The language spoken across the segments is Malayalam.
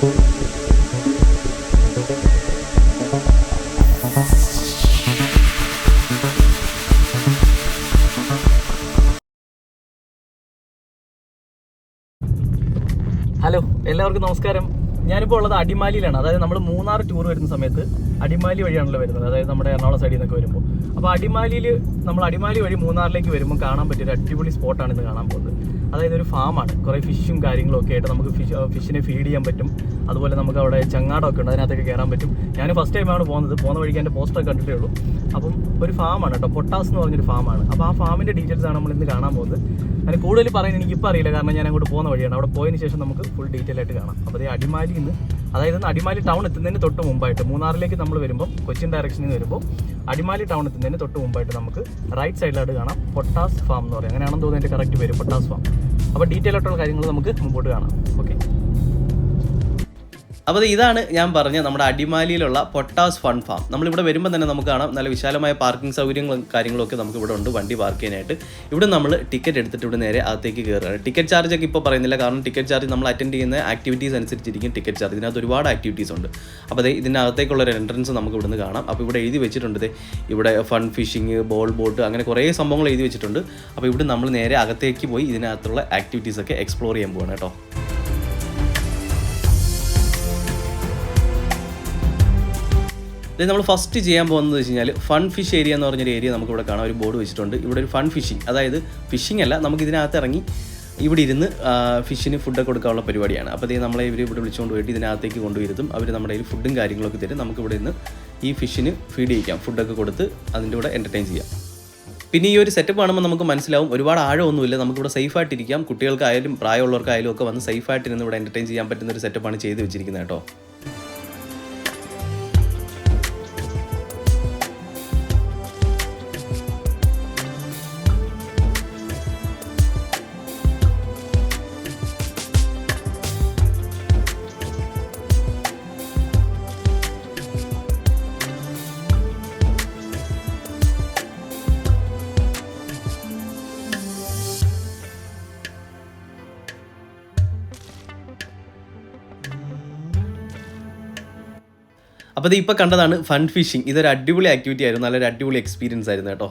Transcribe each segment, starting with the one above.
ഹലോ, എല്ലാവർക്കും നമസ്കാരം. ഞാനിപ്പോൾ ഉള്ളത് അടിമാലിയിലാണ്. അതായത് നമ്മൾ മൂന്നാർ ടൂർ വരുന്ന സമയത്ത് അടിമാലി വഴിയാണല്ലോ വരുന്നത്, അതായത് നമ്മുടെ എറണാകുളം സൈഡിൽ നിന്നൊക്കെ വരുമ്പോൾ. അപ്പോൾ അടിമാലി വഴി മൂന്നാറിലേക്ക് വരുമ്പോൾ കാണാൻ പറ്റിയ ഒരു അടിപൊളി സ്പോട്ടാണ് ഇന്ന് കാണാൻ പോകുന്നത്. അതായത് ഒരു ഫാമാണ്, കുറേ ഫിഷും കാര്യങ്ങളും ഒക്കെ ആയിട്ട് നമുക്ക് ഫിഷിനെ ഫീഡ് ചെയ്യാൻ പറ്റും. അതുപോലെ നമുക്ക് അവിടെ ചങ്ങാടമൊക്കെ ഉണ്ട്, അതിനകത്തൊക്കെ കയറാൻ പറ്റും. ഞാൻ ഫസ്റ്റ് ടൈമാണ് പോകുന്ന വഴിക്ക് എൻ്റെ പോസ്റ്ററൊക്കെ കണ്ടിട്ടേ ഉള്ളൂ. അപ്പം ഒരു ഫാമാണ് കേട്ടോ, പൊട്ടാസ് എന്ന് പറഞ്ഞൊരു ഫാമാണ്. അപ്പോൾ ആ ഫാമിൻ്റെ ഡീറ്റെയിൽസാണ് നമ്മൾ ഇന്ന് കാണാൻ പോകുന്നത്. അതിന് കൂടുതൽ പറയാൻ എനിക്കിപ്പോൾ അറിയില്ല, കാരണം ഞാൻ അങ്ങോട്ട് പോകുന്ന വഴിയാണ്. അവിടെ പോയതിന് ശേഷം നമുക്ക് ഫുൾ ഡീറ്റെയിൽ ആയിട്ട് കാണാം. അപ്പോൾ അടിമാലിയിൽ നിന്ന്, അതായത് അടിമാലി ടൗൺ എത്തുന്നതിന് തൊട്ട് മുമ്പായിട്ട്, മൂന്നാറിലേക്ക് നമ്മൾ വരുമ്പോൾ കൊച്ചിൻ ഡയറക്ഷനിൽ നിന്ന് വരുമ്പോൾ അടിമാലി ടൗൺ എത്തുന്നതിന് തൊട്ട് മുമ്പായിട്ട് നമുക്ക് റൈറ്റ് സൈഡിലായിട്ട് കാണാം പൊട്ടാസ് ഫാം എന്ന് പറയും. അങ്ങനെയാണെന്ന് തോന്നുന്നു എൻ്റെ കറക്റ്റ് പേര്, പൊട്ടാസ് ഫാം. അപ്പോൾ ഡീറ്റെയിൽ ആയിട്ടുള്ള കാര്യങ്ങൾ നമുക്ക് മുമ്പോട്ട് കാണാം. ഓക്കെ, അപ്പോൾ ഇതാണ് ഞാൻ പറഞ്ഞ നമ്മുടെ അടിമാലിയിലുള്ള പൊട്ടാസ് ഫൺ ഫാം. നമ്മളിവിടെ വരുമ്പോൾ തന്നെ നമുക്ക് കാണാം നല്ല വിശാലമായ പാർക്കിംഗ് സൗകര്യങ്ങളും കാര്യങ്ങളൊക്കെ നമുക്ക് ഇവിടെ ഉണ്ട് വണ്ടി പാർക്ക് ചെയ്യാനായിട്ട്. ഇവിടെ നമ്മൾ ടിക്കറ്റ് എടുത്തിട്ട് ഇവിടെ നേരെ അകത്തേക്ക് കയറുകയാണ്. ടിക്കറ്റ് ചാർജൊക്കെ ഇപ്പോൾ പറയുന്നില്ല, കാരണം ടിക്കറ്റ് ചാർജ് നമ്മൾ അറ്റൻഡ് ചെയ്യുന്ന ആക്ടിവിറ്റീസ് അനുസരിച്ചിരിക്കും ടിക്കറ്റ് ചാർജ്. ഇതിനകത്ത് ഒരുപാട് ആക്ടിവിറ്റീസ് ഉണ്ട്. അപ്പോൾ ഇതിനകത്തേക്കുള്ള ഒരു എൻട്രൻസ് നമുക്ക് ഇവിടുന്ന് കാണാം. അപ്പോൾ ഇവിടെ എഴുതി വെച്ചിട്ടുണ്ട്, ഇവിടെ ഫൺ ഫിഷിങ്, ബോൾ ബോട്ട്, അങ്ങനെ കുറേ സംഭവങ്ങൾ എഴുതി വെച്ചിട്ടുണ്ട്. അപ്പോൾ ഇവിടെ നമ്മൾ നേരെ അകത്തേക്ക് പോയി ഇതിനകത്തുള്ള ആക്ടിവിറ്റീസൊക്കെ എക്സ്പ്ലോർ ചെയ്യാൻ പോവാണ് കേട്ടോ. നമ്മൾ ഫസ്റ്റ് ചെയ്യാൻ പോകുന്നത് വെച്ച് കഴിഞ്ഞാൽ ഫൺ ഫിഷ് ഏരിയ എന്ന് പറഞ്ഞൊരു ഏരിയ നമുക്കിവിടെ കാണാൻ ഒരു ബോർഡ് വെച്ചിട്ടുണ്ട്. ഇവിടെ ഒരു ഫൺ ഫിഷിങ്, അതായത് ഫിഷിംഗ് അല്ല, നമുക്ക് ഇതിനകത്ത് ഇറങ്ങി ഇവിടെ ഇരുന്ന് ഫിഷിന് ഫുഡൊക്കെ കൊടുക്കാനുള്ള പരിപാടിയാണ്. അപ്പോൾ നമ്മളെ ഇവിടെ വിളിച്ചുകൊണ്ട് പോയിട്ട് ഇതിനകത്തേക്ക് കൊണ്ടുവരുത്തും. അവർ നമ്മുടെ കയ്യിൽ ഫുഡും കാര്യങ്ങളൊക്കെ തരും. നമുക്കിവിടെ നിന്ന് ഈ ഫിഷിന് ഫീഡ് ചെയ്യിക്കാം, ഫുഡൊക്കെ കൊടുത്ത് അതിൻ്റെ കൂടെ എൻ്റർടൈൻ ചെയ്യാം. പിന്നെ ഈ ഒരു സെറ്റപ്പ് കാണുമ്പോൾ നമുക്ക് മനസ്സിലാവും ഒരുപാട് ആഴമൊന്നുമില്ല, നമുക്കിവിടെ സേഫായിട്ടിരിക്കാം. കുട്ടികൾക്കായാലും പ്രായമുള്ളവർക്കായാലും ഒക്കെ വന്ന് സേഫായിട്ടിരുന്ന് ഇവിടെ എൻ്റർടൈൻ ചെയ്യാൻ പറ്റുന്ന ഒരു സെറ്റപ്പാണ് ചെയ്ത് വെച്ചിരിക്കുന്നത് കേട്ടോ. അപ്പോൾ ഇപ്പോൾ കണ്ടതാണ് ഫൺ ഫിഷിംഗ്. ഇതൊരു അടിപൊളി ആക്ടിവിറ്റി ആയിരുന്നു, നല്ലൊരു അടിപൊളി എക്സ്പീരിയൻസ് ആയിരുന്നു കേട്ടോ.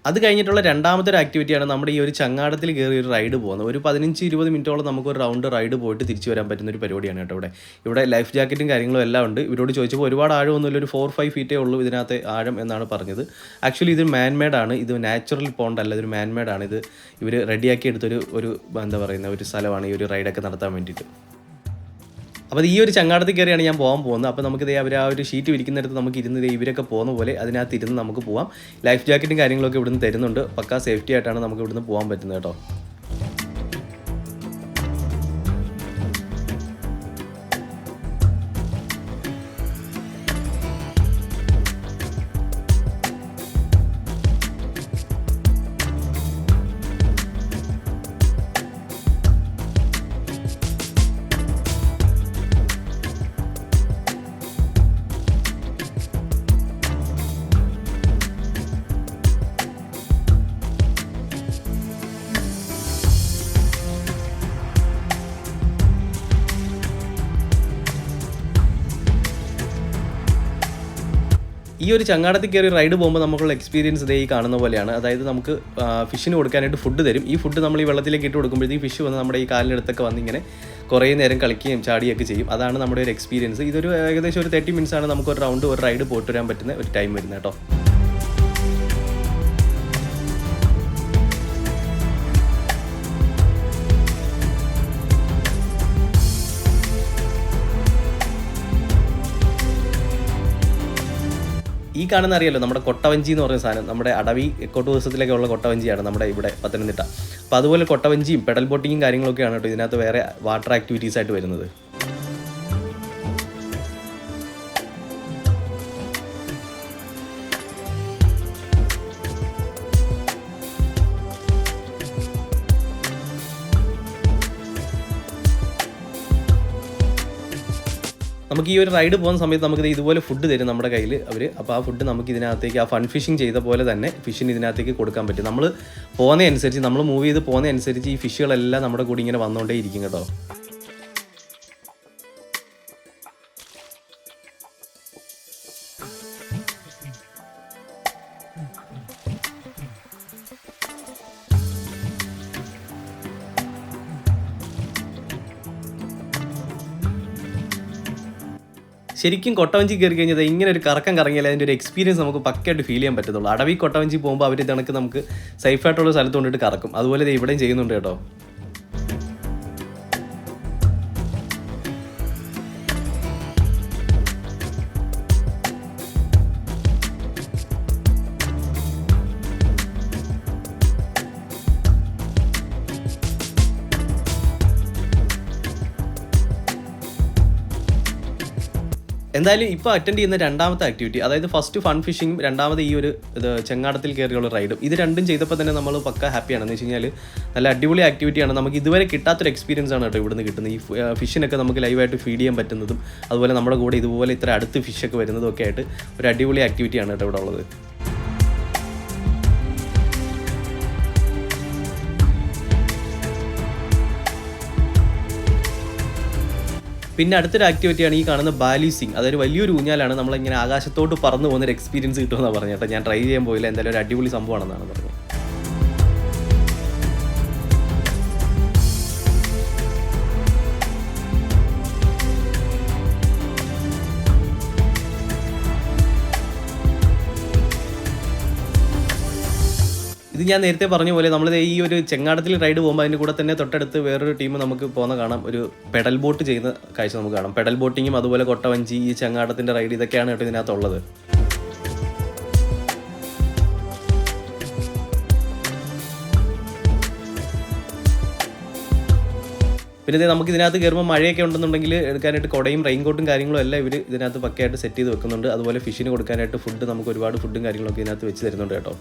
അത് കഴിഞ്ഞിട്ടുള്ള രണ്ടാമത്തെ ഒരു ആക്ടിവിറ്റിയാണ് നമ്മുടെ ഈ ഒരു ചങ്ങാടത്തിൽ കയറി ഒരു റൈഡ് പോകുന്നത്. ഒരു 15-20 മിനിറ്റോളം നമുക്കൊരു റൗണ്ട് റൈഡ് പോയിട്ട് തിരിച്ചു വരാൻ പറ്റുന്ന ഒരു പരിപാടിയാണ് കേട്ടോ. ഇവിടെ ലൈഫ് ജാക്കറ്റും കാര്യങ്ങളും എല്ലാം ഉണ്ട്. ഇവരോട് ചോദിച്ചപ്പോൾ ഒരുപാട് ആഴമൊന്നുമില്ല, ഒരു 4-5 ഫീറ്റേ ഉള്ളൂ ഇതിനകത്ത് ആഴം എന്നാണ് പറഞ്ഞത്. ആക്ച്വലി ഇത് മാൻമേഡാണ്, ഇത് നാച്ചുറൽ പോണ്ട് അല്ല, ഇതൊരു മാൻമേഡാണ്. ഇത് ഇവർ റെഡിയാക്കി എടുത്തൊരു എന്താ പറയുന്ന ഒരു സ്ഥലമാണ് ഈ ഒരു റൈഡൊക്കെ നടത്താൻ വേണ്ടിയിട്ട്. അപ്പോൾ ഈ ഒരു ചങ്ങാടത്തിൽ കയറിയാണ് ഞാൻ പോകാൻ പോകുന്നത്. അപ്പോൾ നമുക്കിത് അവർ ആ ഒരു ഷീറ്റ് വിരിക്കുന്നിടത്ത് നമുക്ക് ഇരുന്ന് ഇവരൊക്കെ പോകുന്ന പോലെ അതിനകത്ത് ഇരുന്ന് നമുക്ക് പോകാം. ലൈഫ് ജാക്കറ്റും കാര്യങ്ങളൊക്കെ ഇവിടുന്ന് തരുന്നുണ്ട്. പക്കാ സേഫ്റ്റി ആയിട്ടാണ് നമുക്ക് ഇവിടുന്ന് പോകാൻ പറ്റുന്നത് കേട്ടോ. ഈ ഒരു ചങ്ങാടത്തിൽ കയറി റൈഡ് പോകുമ്പോൾ നമുക്കുള്ള എക്സ്പീരിയൻസ് ഈ കാണുന്ന പോലെയാണ്. അതായത് നമുക്ക് ഫിഷിന് കൊടുക്കാനായിട്ട് ഫുഡ് തരും. ഈ ഫുഡ് നമ്മൾ ഈ വെള്ളത്തിലേക്ക് ഇട്ട് കൊടുക്കുമ്പോഴത്തേക്ക് ഫിഷ് വന്ന് നമ്മുടെ ഈ കാലിനടുത്തൊക്കെ വന്ന് ഇങ്ങനെ കുറേ നേരം കളിക്കുകയും ചാടിയൊക്കെ ചെയ്യും. അതാണ് നമ്മുടെ ഒരു എക്സ്പീരിയൻസ്. ഇതൊരു ഏകദേശം ഒരു 30 മിനിറ്റ്സാണ് നമുക്ക് ഒരു റൈഡ് പോയിട്ട് വരാൻ പറ്റുന്ന ഒരു ടൈം വരുന്നത് കേട്ടോ. ഈ കാണുന്ന അറിയാലോ, നമ്മുടെ കൊട്ടവഞ്ചി എന്ന് പറയുന്ന സാധനം, നമ്മുടെ അടവി എക്കോ ടൂറിസത്തിലൊക്കെ ഉള്ള കൊട്ടവഞ്ചിയാണ് നമ്മുടെ ഇവിടെ പത്തനംതിട്ട. അപ്പോൾ അതുപോലെ കൊട്ടവഞ്ചിയും പെഡൽ ബോട്ടിങ്ങും കാര്യങ്ങളൊക്കെയാണ് കേട്ടോ ഇതിനകത്ത് വേറെ വാട്ടർ ആക്ടിവിറ്റീസ് ആയിട്ട് വരുന്നത്. നമുക്ക് ഈ ഒരു റൈഡ് പോകുന്ന സമയത്ത് നമുക്ക് ഇതുപോലെ ഫുഡ് തരും നമ്മുടെ കയ്യിൽ അവർ. അപ്പോൾ ആ ഫുഡ് നമുക്ക് ഇതിനകത്തേക്ക് ആ ഫൺ ഫിഷിങ് ചെയ്ത പോലെ തന്നെ ഫിഷിന് ഇതിനകത്തേക്ക് കൊടുക്കാൻ പറ്റും. നമ്മൾ പോകുന്നതനുസരിച്ച്, നമ്മൾ മൂവ് ചെയ്ത് പോകുന്നതനുസരിച്ച് ഈ ഫിഷുകളെല്ലാം നമ്മുടെ കൂടി ഇങ്ങനെ വന്നുകൊണ്ടേ ഇരിക്കും കേട്ടോ. ശരിക്കും കൊട്ടവഞ്ചി കയറി കഴിഞ്ഞാൽ ഇങ്ങനെ ഒരു കറക്കം കറങ്ങിയാൽ അതിൻ്റെ ഒരു എക്സ്പീരിയൻസ് നമുക്ക് പക്കയായിട്ട് ഫീൽ ചെയ്യാൻ പറ്റത്തുള്ളൂ. അടവി കൊട്ടവഞ്ചി പോകുമ്പോൾ അവർ ഇതണക്ക് നമുക്ക് സേഫായിട്ടുള്ള സ്ഥലത്ത് കൊണ്ടിട്ട് കറക്കും. അതുപോലെ ഇവിടെയും ചെയ്യുന്നുണ്ട് കേട്ടോ. എന്തായാലും ഇപ്പോൾ അറ്റൻഡ് ചെയ്യുന്ന രണ്ടാമത്തെ ആക്ടിവിറ്റി, അതായത് ഫസ്റ്റ് ഫൺ ഫിഷിങ്ങും രണ്ടാമത് ഈ ഒരു ചെങ്ങാടത്തിൽ കയറിയുള്ള റൈഡും, ഇത് രണ്ടും ചെയ്തപ്പോൾ തന്നെ നമ്മൾ പക്ക ഹാപ്പിയാണെന്ന് വെച്ച് കഴിഞ്ഞാൽ നല്ല അടിപൊളി ആക്ടിവിറ്റിയാണ്. നമുക്ക് ഇതുവരെ കിട്ടാത്തൊരു എക്സ്പീരിയൻസ് ആണ് കേട്ടോ ഇവിടുന്ന് കിട്ടുന്നത്. ഈ ഫിഷിനൊക്കെ നമുക്ക് ലൈവായിട്ട് ഫീഡ് ചെയ്യാൻ പറ്റുന്നതും അതുപോലെ നമ്മുടെ കൂടെ ഇതുപോലെ ഇത്ര അടുത്ത് ഫിഷൊക്കെ വരുന്നതും ഒക്കെ ആയിട്ട് ഒരു അടിപൊളി ആക്ടിവിറ്റിയാണ് കേട്ടോ ഇവിടെ ഉള്ളത്. പിന്നെ അടുത്തൊരു ആക്ടിവിറ്റിയാണ് ഈ കാണുന്ന ബാലീസിങ്. അതൊരു വലിയൊരു ഊഞ്ഞാലാണ്, നമ്മളിങ്ങനെ ആകാശത്തോട്ട് പറന്ന് പോകുന്നൊരു എക്സ്പീരിയൻസ് കിട്ടുമെന്നാണ് പറഞ്ഞത് കേട്ടോ. ഞാൻ ട്രൈ ചെയ്യാൻ പോയില്ല, എന്തായാലും ഒരു അടിപൊളി സംഭവമാണെന്നാണ് പറഞ്ഞത്. ഇത് ഞാൻ നേരത്തെ പറഞ്ഞ പോലെ നമ്മൾ ഈ ഒരു ചെങ്ങാടത്തിൽ റൈഡ് പോകുമ്പോൾ അതിൻ്റെ കൂടെ തന്നെ തൊട്ടടുത്ത് വേറൊരു ടീം നമുക്ക് പോകുന്ന കാണാം. ഒരു പെഡൽ ബോട്ട് ചെയ്യുന്ന കാഴ്ച നമുക്ക് കാണാം. പെഡൽ ബോട്ടിങ്ങും അതുപോലെ കൊട്ടവഞ്ചി, ഈ ചെങ്ങാടത്തിൻ്റെ റൈഡ്, ഇതൊക്കെയാണ് കേട്ടോ ഇതിനകത്തുള്ളത്. പിന്നെ നമുക്ക് ഇതിനകത്ത് കയറുമ്പോൾ മഴയൊക്കെ ഉണ്ടെന്നുണ്ടെങ്കിൽ എടുക്കാനായിട്ട് കുടയും റെയിൻകോട്ടും കാര്യങ്ങളും എല്ലാം ഇവർ ഇതിനകത്ത് പക്കയായിട്ട് സെറ്റ് ചെയ്ത് വെക്കുന്നുണ്ട്. അതുപോലെ ഫിഷിന് കൊടുക്കാനായിട്ട് ഫുഡ്, നമുക്ക് ഒരുപാട് ഫുഡും കാര്യങ്ങളൊക്കെ ഇതിനകത്ത് വെച്ച് തരുന്നുണ്ട് കേട്ടോ.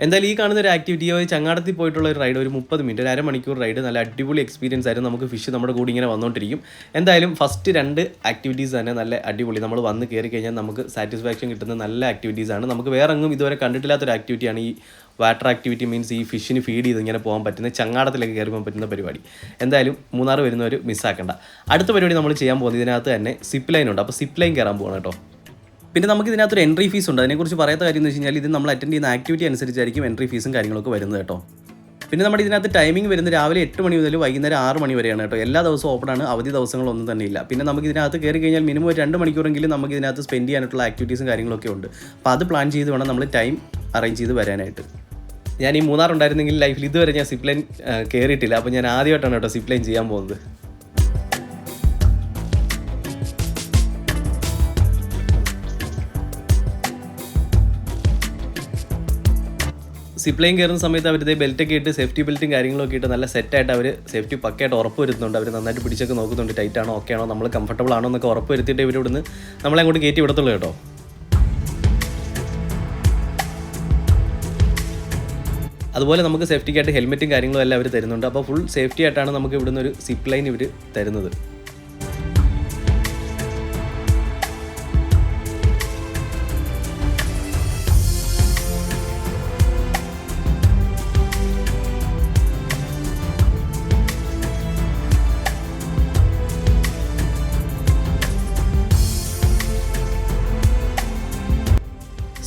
എന്തായാലും ഈ കാണുന്ന ഒരു ആക്ടിവിറ്റിയോ ചങ്ങാടത്തിൽ പോയിട്ടുള്ള ഒരു റൈഡ്, ഒരു 30 മിനിറ്റ്, ഒരു അരമണിക്കൂർ റൈഡ്, നല്ല അടിപൊളി എക്സ്പീരിയൻസ് ആയിരുന്നു. നമുക്ക് ഫിഷ് നമ്മുടെ കൂടി ഇങ്ങനെ വന്നുകൊണ്ടിരിക്കും. എന്തായാലും ഫസ്റ്റ് 2 ആക്ടിവിറ്റീസ് തന്നെ നല്ല അടിപൊളി. നമ്മൾ വന്ന് കയറി കഴിഞ്ഞാൽ നമുക്ക് സാറ്റിസ്ഫാക്ഷൻ കിട്ടുന്ന നല്ല ആക്ടിവിറ്റീസാണ്. നമുക്ക് വേറെ എങ്ങും ഇതുവരെ കണ്ടിട്ടില്ലാത്തൊരു ആക്ടിവിറ്റിയാണ് ഈ വാട്ടർ ആക്ടിവിറ്റി. മീൻസ് ഈ ഫിഷിന് ഫീഡ് ചെയ്ത് ഇങ്ങനെ പോകാൻ പറ്റുന്ന, ചങ്ങാടത്തിലൊക്കെ കയറി പോകാൻ പറ്റുന്ന പരിപാടി. എന്തായാലും മൂന്നാർ വരുന്നവർ മിസ്സാക്കണ്ട. അടുത്ത പരിപാടി നമ്മൾ ചെയ്യാൻ പോകുന്നത്, ഇതിനകത്ത് തന്നെ സിപ്പ് ലൈൻ ഉണ്ട്. അപ്പോൾ സിപ്പ് ലൈൻ കയറാൻ പോകണം കേട്ടോ. പിന്നെ നമുക്ക് ഇതിനകത്തൊരു എൻട്രി ഫീസ് ഉണ്ട്. അതിനെക്കുറിച്ച് പറയാത്ത കാര്യം എന്ന് വെച്ച് കഴിഞ്ഞാൽ ഇത് നമ്മൾ അറ്റൻഡ് ചെയ്യുന്ന ആക്ടിവിറ്റി അനുസരിച്ചായിരിക്കും എൻട്രി ഫീസും കാര്യങ്ങളൊക്കെ വരുന്നത് കേട്ടോ. പിന്നെ നമ്മുടെ ഇതിനകത്ത് ടൈമിംഗ് വരുന്നത് രാവിലെ 8 മണി മുതൽ വൈകുന്നേരം 6 മണി വരെയാണ് കേട്ടോ. എല്ലാ ദിവസവും ഓപ്പണാണ്, അവധി ദിവസങ്ങളൊന്നും തന്നെ ഇല്ല. പിന്നെ നമുക്ക് ഇതിനകത്ത് കയറി കഴിഞ്ഞാൽ മിനിമം 2 മണിക്കൂറെങ്കിലും നമുക്ക് ഇതിനകത്ത് സ്പെൻഡ് ചെയ്യാനായിട്ടുള്ള ആക്ടിവിറ്റീസും കാര്യങ്ങളൊക്കെ ഉണ്ട്. അപ്പോൾ അത് പ്ലാൻ ചെയ്ത് വേണം നമ്മൾ ടൈം അറേഞ്ച് ചെയ്ത് വരാനായിട്ട്. ഞാൻ ഈ മൂന്നാർ ഉണ്ടായിരുന്നെങ്കിൽ ലൈഫിൽ ഇതുവരെ ഞാൻ സിപ്പ് ലൈൻ കയറിയിട്ടില്ല. അപ്പോൾ ഞാൻ ആദ്യമായിട്ടാണ് കേട്ടോ സിപ്പ് ലൈൻ ചെയ്യാൻ പോകുന്നത്. സിപ്പ് ലൈൻ കയറുന്ന സമയത്ത് അവരുടെ ബെൽറ്റൊക്കെ ഇട്ട്, സേഫ്റ്റി ബെൽറ്റും കാര്യങ്ങളൊക്കെ ഇട്ട് നല്ല സെറ്റായിട്ട് അവർ സേഫ്റ്റി പക്കയായിട്ട് ഉറപ്പ് വരുത്തുന്നുണ്ട്. അവർ നന്നായിട്ട് പിടിച്ചൊക്കെ നോക്കുന്നുണ്ട്, ടൈറ്റ് ആണോ, ഓക്കെ ആണോ, നമ്മൾ കംഫർട്ടബിൾ ആണോ എന്നൊക്കെ ഉറപ്പ് വരുത്തിയിട്ട് ഇവർ ഇവിടുന്ന് നമ്മളെ അങ്ങോട്ട് കയറ്റി വിടത്തുള്ളൂ കേട്ടോ. അതുപോലെ നമുക്ക് സേഫ്റ്റിക്കായിട്ട് ഹെൽമെറ്റും കാര്യങ്ങളും എല്ലാം അവർ തരുന്നുണ്ട്. അപ്പോൾ ഫുൾ സേഫ്റ്റി ആയിട്ടാണ് നമുക്ക് ഇവിടുന്ന് ഒരു സിപ്പ് ലൈൻ ഇവർ തരുന്നത്.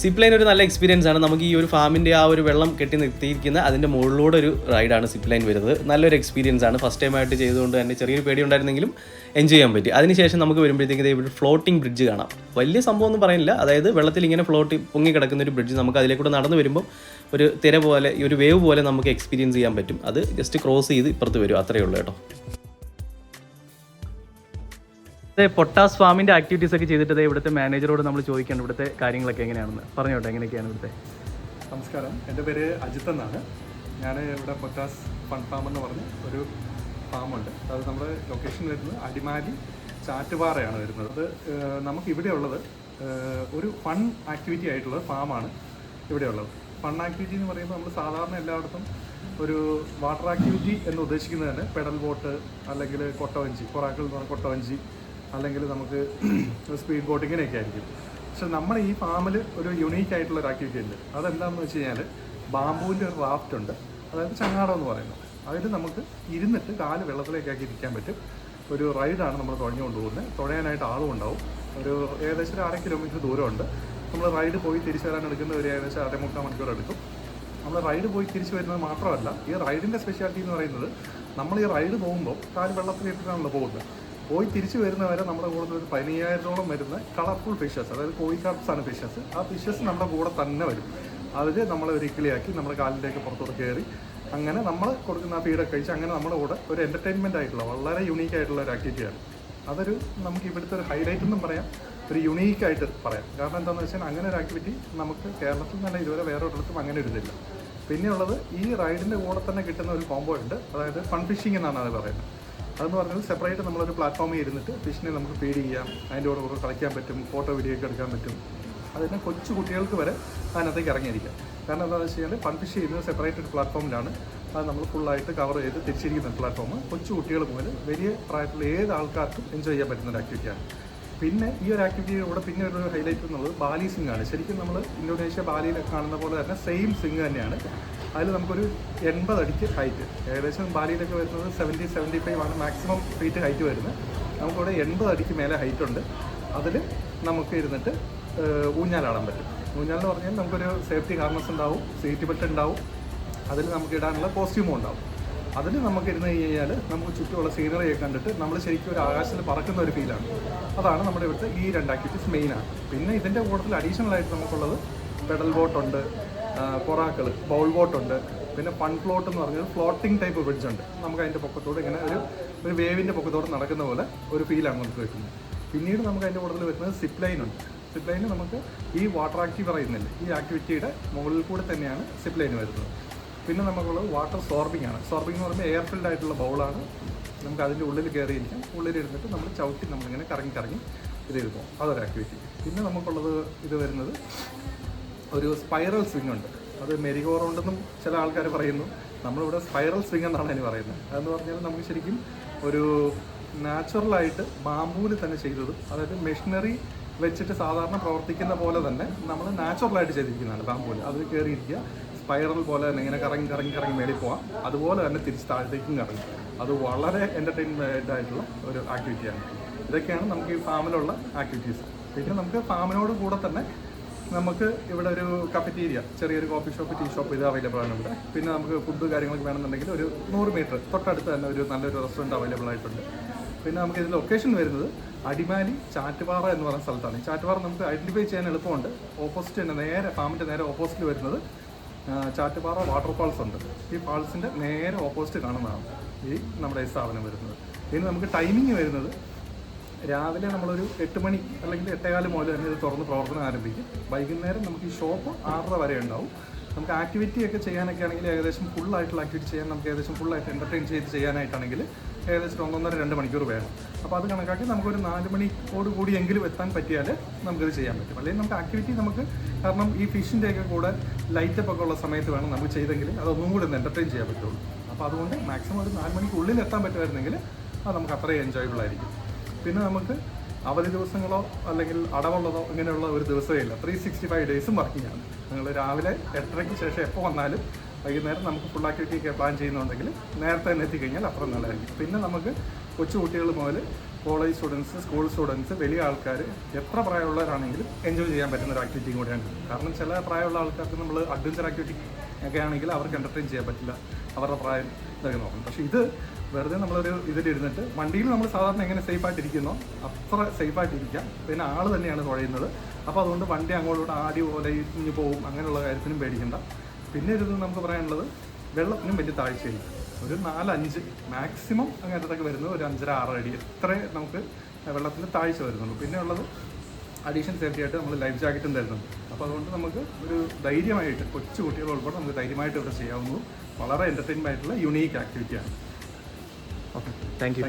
സിപ്പ് ലൈൻ ഒരു നല്ല എക്സ്പീരിയൻസ് ആണ്. നമുക്ക് ഈ ഒരു ഫാമിൻ്റെ ആ ഒരു വെള്ളം കെട്ടി നിർത്തിയിരിക്കുന്ന അതിൻ്റെ മുകളിലൂടെ ഒരു റൈഡാണ് സിപ്പ് ലൈൻ വരുന്നത്. നല്ലൊരു എക്സ്പീരിയൻസ് ആണ്. ഫസ്റ്റ് ടൈമായിട്ട് ചെയ്തുകൊണ്ട് തന്നെ ചെറിയൊരു പേടി ഉണ്ടായിരുന്നെങ്കിലും എൻജോയ് ചെയ്യാൻ പറ്റി. അതിനുശേഷം നമുക്ക് വരുമ്പോഴത്തേക്ക് ഇവിടെ ഫ്ലോട്ടിംഗ് ബ്രിഡ്ജ് കാണാം. വലിയ സംഭവം ഒന്നും പറയുന്നില്ല, അതായത് വെള്ളത്തിൽ ഇങ്ങനെ പൊങ്ങി കിടക്കുന്ന ഒരു ബ്രിഡ്ജ്. നമുക്ക് അതിലേക്കൂടെ നടന്നു വരുമ്പോൾ ഒരു തിര പോലെ, ഒരു വേവ് പോലെ നമുക്ക് എക്സ്പീരിയൻസ് ചെയ്യാൻ പറ്റും. അത് ജസ്റ്റ് ക്രോസ് ചെയ്ത് ഇപ്പുറത്ത് വരും, അത്രയേ ഉള്ളൂ കേട്ടോ. പൊട്ടാസ് ഫാമിൻ്റെ ആക്ടിവിറ്റീസ് ഒക്കെ ചെയ്തിട്ട് ഇവിടുത്തെ മാനേജറോട് നമ്മൾ ചോദിക്കണം ഇവിടുത്തെ കാര്യങ്ങളൊക്കെ എങ്ങനെയാണെന്ന് പറഞ്ഞോട്ടെ, എങ്ങനെയൊക്കെയാണ് ഇവിടുത്തെ. നമസ്കാരം, എൻ്റെ പേര് അജിത്ത് എന്നാണ്. ഞാൻ ഇവിടെ പൊട്ടാസ് ഫൺ ഫാം എന്ന് പറഞ്ഞ് ഒരു ഫാമുണ്ട്. അത് നമ്മുടെ ലൊക്കേഷൻ വരുന്നത് അടിമാലി ചാറ്റുപാറയാണ് വരുന്നത്. അത് നമുക്കിവിടെ ഉള്ളത് ഒരു ഫൺ ആക്ടിവിറ്റി ആയിട്ടുള്ള ഫാമാണ് ഇവിടെ ഉള്ളത്. ഫൺ ആക്ടിവിറ്റി എന്ന് പറയുമ്പോൾ നമ്മൾ സാധാരണ എല്ലായിടത്തും ഒരു വാട്ടർ ആക്ടിവിറ്റി എന്ന് ഉദ്ദേശിക്കുന്നത് തന്നെ പെഡൽ ബോട്ട് അല്ലെങ്കിൽ കൊട്ടവഞ്ചി, കൊറാക്കൾ എന്ന് പറഞ്ഞാൽ കൊട്ടവഞ്ചി, അല്ലെങ്കിൽ നമുക്ക് സ്പീഡ് ബോട്ട്, ഇങ്ങനെയൊക്കെ ആയിരിക്കും. പക്ഷെ നമ്മുടെ ഈ ഫാമിൽ ഒരു യുണീക്ക് ആയിട്ടുള്ള ഒരു ആക്ടിവിറ്റി ഉണ്ട്. അതെന്താണെന്ന് വെച്ച് കഴിഞ്ഞാൽ ബാമ്പുവിൻ്റെ ഒരു റാഫ്റ്റ് ഉണ്ട്, അതായത് ചങ്ങാടം എന്ന് പറയുന്നത്. അതിൽ നമുക്ക് ഇരുന്നിട്ട് കാല് വെള്ളത്തിലേക്കാക്കി ഇരിക്കാൻ പറ്റും. ഒരു റൈഡാണ് നമ്മൾ തുഴഞ്ഞുകൊണ്ട് പോകുന്നത്. തുഴയാനായിട്ട് ആളും ഉണ്ടാവും. ഒരു ഏകദേശം ഒരു 1/2 കിലോമീറ്റർ ദൂരമുണ്ട്. നമ്മൾ റൈഡ് പോയി തിരിച്ചു വരാൻ എടുക്കുന്ന ഒരു ഏകദേശം 1.25 മണിക്കൂർ എടുക്കും. നമ്മൾ റൈഡ് പോയി തിരിച്ചു വരുന്നത് മാത്രമല്ല, ഈ റൈഡിൻ്റെ സ്പെഷ്യാലിറ്റി എന്ന് പറയുന്നത് നമ്മൾ ഈ റൈഡ് പോകുമ്പോൾ കാല് വെള്ളത്തിലിട്ടിട്ടാണല്ലോ പോകുന്നത്. പോയി തിരിച്ചു വരുന്നവരെ നമ്മുടെ കൂടെ ഒരു 15,000-ഓളം വരുന്ന കളർഫുൾ ഫിഷസ്, അതായത് കോയി കാർപ്സാണ് ഫിഷസ്. ആ ഫിഷസ് നമ്മുടെ കൂടെ തന്നെ വരും. അതിൽ നമ്മൾ ഒരു ഇക്കിളിയാക്കി നമ്മുടെ കാലിലേക്ക് പുറത്തോട്ട് കയറി അങ്ങനെ നമ്മൾ കൊടുക്കുന്ന ആ ഫീഡൊക്കെ കഴിച്ച് അങ്ങനെ നമ്മുടെ കൂടെ ഒരു എൻ്റർടൈൻമെൻ്റ് ആയിട്ടുള്ള വളരെ യുണീക്ക് ആയിട്ടുള്ള ഒരു ആക്ടിവിറ്റിയാണ്. അതൊരു നമുക്ക് ഇവിടുത്തെ ഒരു ഹൈലൈറ്റ് എന്നും പറയാം, ഒരു യുണീക്കായിട്ട് പറയാം. കാരണം എന്താണെന്ന് വെച്ചാൽ അങ്ങനെ ഒരു ആക്ടിവിറ്റി നമുക്ക് കേരളത്തിൽ തന്നെ ഇതുവരെ വേറെ ഒരിടത്തും അങ്ങനെ ഇടുന്നില്ല. പിന്നെയുള്ളത് ഈ റൈഡിൻ്റെ കൂടെ തന്നെ കിട്ടുന്ന ഒരു കോംബോ ഉണ്ട്, അതായത് ഫൺ ഫിഷിംഗ് എന്നാണ് അത് പറയുന്നത്. അതെന്ന് പറഞ്ഞാൽ സെപ്പറേറ്റ് നമ്മളൊരു പ്ലാറ്റ്ഫോമിൽ ഇരുന്നിട്ട് ഫിഷിനെ നമുക്ക് ഫീഡ് ചെയ്യാം, അതിൻ്റെ കൂടെ കളിക്കാൻ പറ്റും, ഫോട്ടോ വീഡിയോ ഒക്കെ എടുക്കാൻ പറ്റും. അതിന് കൊച്ചു കുട്ടികൾക്ക് വരെ അതിനകത്തേക്ക് ഇറങ്ങിയിരിക്കാം. കാരണം എന്താണെന്ന് വെച്ച് കഴിഞ്ഞാൽ ഫൺ ഫിഷ് ചെയ്യുന്നത് സെപ്പറേറ്റ് ഒരു പ്ലാറ്റ്ഫോമിലാണ്. അത് നമ്മൾ ഫുള്ളായിട്ട് കവർ ചെയ്ത് തിരിച്ചിരിക്കുന്ന പ്ലാറ്റ്ഫോം കൊച്ചു കുട്ടികൾ മുതൽ വലിയ പ്രായത്തിലുള്ള ഏത് ആൾക്കാർക്കും എൻജോയ് ചെയ്യാൻ പറ്റുന്ന ഒരു ആക്ടിവിറ്റിയാണ്. പിന്നെ ഈ ഒരു ആക്ടിവിറ്റിയുടെ പിന്നെ ഒരു ഹൈലൈറ്റ് എന്നുള്ളത് ബാലി സ്വിംഗ് ആണ്. ശരിക്കും നമ്മൾ ഇന്തോനേഷ്യ ബാലിയിലൊക്കെ കാണുന്ന പോലെ തന്നെ സെയിം സ്വിംഗ് തന്നെയാണ്. അതിൽ നമുക്കൊരു 80 അടിക്ക് ഹൈറ്റ്, ഏകദേശം ബാലിയിലൊക്കെ വരുന്നത് 70-75 ആണ് മാക്സിമം ഫീറ്റ് ഹൈറ്റ് വരുന്നത്. നമുക്കിവിടെ 80 അടിക്ക് മേലെ ഹൈറ്റ് ഉണ്ട്. അതിൽ നമുക്ക് ഇരുന്നിട്ട് ഊഞ്ഞാലാടാൻ പറ്റും. ഊഞ്ഞാലെന്ന് പറഞ്ഞാൽ നമുക്കൊരു സേഫ്റ്റി ഹാർനസ് ഉണ്ടാവും, സീറ്റ് ബെൽറ്റ് ഉണ്ടാവും, അതിൽ നമുക്ക് ഇടാനുള്ള കോസ്റ്റ്യൂമും ഉണ്ടാവും. അതിൽ നമുക്ക് ഇരുന്ന് കഴിഞ്ഞാൽ നമുക്ക് ചുറ്റുമുള്ള സീനറിയൊക്കെ കണ്ടിട്ട് നമ്മൾ ശരിക്കും ഒരു ആകാശത്തിൽ പറക്കുന്ന ഒരു ഫീലാണ്. അതാണ് നമ്മുടെ ഇവിടുത്തെ ഈ 2 ആക്ടിവിറ്റീസ് മെയിനാണ്. പിന്നെ ഇതിൻ്റെ കൂട്ടത്തിൽ അഡീഷണലായിട്ട് നമുക്കുള്ളത് പെഡൽ ബോട്ടുണ്ട്, കൊറാക്കൾ, ബൗൾ ബോട്ടുണ്ട്, പിന്നെ ഫൺ ഫ്ലോട്ട് എന്ന് പറഞ്ഞൊരു ഫ്ലോട്ടിംഗ് ടൈപ്പ് ബ്രിഡ്ജ് ഉണ്ട്. നമുക്ക് അതിൻ്റെ പൊക്കത്തോട് ഇങ്ങനെ ഒരു വേവിൻ്റെ പൊക്കത്തോട് നടക്കുന്ന പോലെ ഒരു ഫീലാണ് നമുക്ക് കിട്ടുന്നത്. പിന്നീട് നമുക്ക് അതിൻ്റെ കൂട്ടത്തിൽ വരുന്നത് സിപ്പ് ലൈൻ ഉണ്ട്. സിപ്പ് ലൈന് നമുക്ക് ഈ വാട്ടർ ആക്റ്റീവ് പറയുന്നില്ല, ഈ ആക്ടിവിറ്റിയുടെ മുകളിൽ കൂടെ തന്നെയാണ് സിപ്പ് ലൈൻ വരുന്നത്. പിന്നെ നമുക്കുള്ളത് വാട്ടർ സോർബിംഗ് ആണ്. സോർബിംഗ് എന്ന് പറയുമ്പോൾ എയർ ഫിൽഡ് ആയിട്ടുള്ള ബൗളാണ്. നമുക്ക് അതിൻ്റെ ഉള്ളിൽ കയറിയിരിക്കാം, ഉള്ളിലിരുന്നിട്ട് നമ്മൾ ചവിട്ടി നമ്മളിങ്ങനെ കറങ്ങി ഇത് ചെയ്ത് പോകും. അതൊരു ആക്ടിവിറ്റി. പിന്നെ നമുക്കുള്ളത് ഇത് വരുന്നത് ഒരു സ്പൈറൽ സ്വിംഗ് ഉണ്ട്. അത് മെരിഗോ റൗണ്ടെന്നും ചില ആൾക്കാർ പറയുന്നു. നമ്മളിവിടെ സ്പൈറൽ സ്വിംഗ് എന്നാണ് അതിന് പറയുന്നത്. അതെന്ന് പറഞ്ഞാൽ നമുക്ക് ശരിക്കും ഒരു നാച്ചുറലായിട്ട് ബാമ്പൂവിൽ തന്നെ ചെയ്തതും, അതായത് മെഷീനറി വെച്ചിട്ട് സാധാരണ പ്രവർത്തിക്കുന്ന പോലെ തന്നെ നമ്മൾ നാച്ചുറലായിട്ട് ചെയ്തിരിക്കുന്നതാണ് ബാമ്പൂവിൽ. അതിൽ കയറിയിരിക്കുക, സ്പൈറൽ പോലെ തന്നെ ഇങ്ങനെ കറങ്ങി മേളിൽ പോകാം, അതുപോലെ തന്നെ തിരിച്ച് താഴത്തേക്കും കറങ്ങും. അത് വളരെ എൻ്റർടൈൻമെൻ്റ് ആയിട്ടുള്ള ഒരു ആക്ടിവിറ്റിയാണ്. ഇതൊക്കെയാണ് നമുക്ക് ഈ ഫാമിലുള്ള ആക്ടിവിറ്റീസ്. പിന്നെ നമുക്ക് ഫാമിനോട് കൂടെ തന്നെ നമുക്ക് ഇവിടെ ഒരു കഫറ്റീരിയ, ചെറിയൊരു കോഫി ഷോപ്പ്, ടീ ഷോപ്പ് ഇത് അവൈലബിൾ ആണ് ഇവിടെ. പിന്നെ നമുക്ക് ഫുഡ് കാര്യങ്ങളൊക്കെ വേണമെന്നുണ്ടെങ്കിൽ ഒരു 100 മീറ്റർ തൊട്ടടുത്ത് തന്നെ ഒരു നല്ലൊരു റെസ്റ്റോറൻറ്റ് അവൈലബിൾ ആയിട്ടുണ്ട്. പിന്നെ നമുക്ക് ഇതിൽ ലൊക്കേഷൻ വരുന്നത് അടിമാലി ചാറ്റുപാറ എന്ന് പറയുന്ന സ്ഥലത്താണ്. ഈ ചാറ്റുപാറ നമുക്ക് ഐഡൻറ്റിഫൈ ചെയ്യാൻ എളുപ്പമുണ്ട്. ഓപ്പോസിറ്റ് തന്നെ നേരെ ഫാമിൻ്റെ നേരെ ഓപ്പോസിറ്റ് വരുന്നത് ചാറ്റുപാറ വാട്ടർഫാൾസ് ഉണ്ട്. ഈ ഫാൾസിൻ്റെ നേരെ ഓപ്പോസിറ്റ് കാണുന്നതാണ് ഈ നമ്മുടെ ഈ സ്ഥാപനം വരുന്നത്. ഇനി നമുക്ക് ടൈമിങ് വരുന്നത് രാവിലെ നമ്മളൊരു 8 മണി അല്ലെങ്കിൽ 8:15 മുതൽ തന്നെ ഇത് തുറന്ന് പ്രവർത്തനം ആരംഭിക്കും. വൈകുന്നേരം നമുക്ക് ഈ ഷോപ്പ് 6:30 വരെ ഉണ്ടാവും. നമുക്ക് ആക്ടിവിറ്റിയൊക്കെ ചെയ്യാനൊക്കെ ആണെങ്കിൽ ഏകദേശം ഫുള്ളായിട്ടുള്ള ആക്ടിവിറ്റി ചെയ്യാൻ നമുക്ക് ഏകദേശം ഫുള്ളായിട്ട് എൻ്റർടൈൻ ചെയ്ത് ചെയ്യാനായിട്ടാണെങ്കിൽ ഏകദേശം 1.5-2 മണിക്കൂർ വേണം. അപ്പോൾ അത് കണക്കാക്കി നമുക്കൊരു 4 മണിയോട് കൂടി എങ്കിലും എത്താൻ പറ്റിയാൽ നമുക്കിത് ചെയ്യാൻ പറ്റും. അല്ലെങ്കിൽ നമുക്ക് ആക്ടിവിറ്റി നമുക്ക്, കാരണം ഈ ഫിഷിൻ്റെയൊക്കെ കൂടെ ലൈറ്റപ്പ് ഒക്കെ ഉള്ള സമയത്ത് വേണം നമുക്ക് ചെയ്തെങ്കിൽ അതൊന്നും കൂടി ഒന്ന് എൻ്റർടൈൻ ചെയ്യാൻ പറ്റുള്ളൂ. അപ്പോൾ അതുകൊണ്ട് മാക്സിമം ഒരു 4 മണിക്കുള്ളിൽ എത്താൻ പറ്റുമായിരുന്നെങ്കിൽ അത് നമുക്ക് അത്രയും എൻജോയബിൾ ആയിരിക്കും. പിന്നെ നമുക്ക് അവധി ദിവസങ്ങളോ അല്ലെങ്കിൽ അടവുള്ളതോ ഇങ്ങനെയുള്ള ഒരു ദിവസമേ ഇല്ല. 365 ഡേയ്സും വർക്കിംഗ് ആണ്. നിങ്ങൾ രാവിലെ 8:30-ക്ക് ശേഷം എപ്പോൾ വന്നാലും വൈകുന്നേരം നമുക്ക് ഫുൾ ആക്ടിവിറ്റി ഒക്കെ പ്ലാൻ ചെയ്യുന്നുണ്ടെങ്കിൽ നേരത്തെ തന്നെ എത്തിക്കഴിഞ്ഞാൽ അത്ര നല്ലതായിരിക്കും. പിന്നെ നമുക്ക് കൊച്ചു കുട്ടികൾ മുതൽ കോളേജ് സ്റ്റുഡൻസ്, സ്കൂൾ സ്റ്റുഡൻസ്, വലിയ ആൾക്കാർ, എത്ര പ്രായമുള്ളവരാണെങ്കിലും എൻജോയ് ചെയ്യാൻ പറ്റുന്ന ഒരു ആക്ടിവിറ്റിയും കൂടിയാണ്. കാരണം ചില പ്രായമുള്ള ആൾക്കാർക്ക് നമ്മൾ അഡ്വഞ്ചർ ആക്ടിവിറ്റി ഒക്കെ ആണെങ്കിൽ അവർക്ക് എൻ്റർടൈൻ ചെയ്യാൻ പറ്റില്ല, അവരുടെ പ്രായം ഇതൊക്കെ നോക്കണം. പക്ഷേ ഇത് വെറുതെ നമ്മളൊരു ഇതിലിരുന്നിട്ട് വണ്ടിയിൽ നമ്മൾ സാധാരണ എങ്ങനെ സേഫായിട്ടിരിക്കുന്നോ അത്ര സേഫായിട്ടിരിക്കാം. പിന്നെ ആൾ തന്നെയാണ് തുഴയുന്നത്. അപ്പോൾ അതുകൊണ്ട് വണ്ടി അങ്ങോട്ട് ആടി പോലെ ഇഞ്ഞു പോവും, അങ്ങനെയുള്ള കാര്യത്തിനും പേടിക്കേണ്ട. പിന്നെ ഒരു നമുക്ക് പറയാനുള്ളത് വെള്ളത്തിനും വലിയ താഴ്ചയില്ല. ഒരു 4-5 മാക്സിമം അങ്ങനത്തൊക്കെ വരുന്നത് ഒരു 5.5-6 അടി എത്രേ നമുക്ക് വെള്ളത്തിൽ താഴ്ച വരുന്നുള്ളൂ. പിന്നെ ഉള്ളത് അഡീഷണൽ സേഫ്റ്റി ആയിട്ട് നമ്മൾ ലൈഫ് ജാക്കറ്റും തരുന്നുണ്ട്. അപ്പോൾ അതുകൊണ്ട് നമുക്ക് ഒരു ധൈര്യമായിട്ട് കൊച്ചു കുട്ടികൾ ഉൾപ്പെടെ നമുക്ക് ധൈര്യമായിട്ട് ഇവിടെ ചെയ്യാവുന്നതും വളരെ എൻ്റർടൈൻമെൻ്റ് ആയിട്ടുള്ള യുണീക്ക് ആക്ടിവിറ്റിയാണ്. Okay, thank U.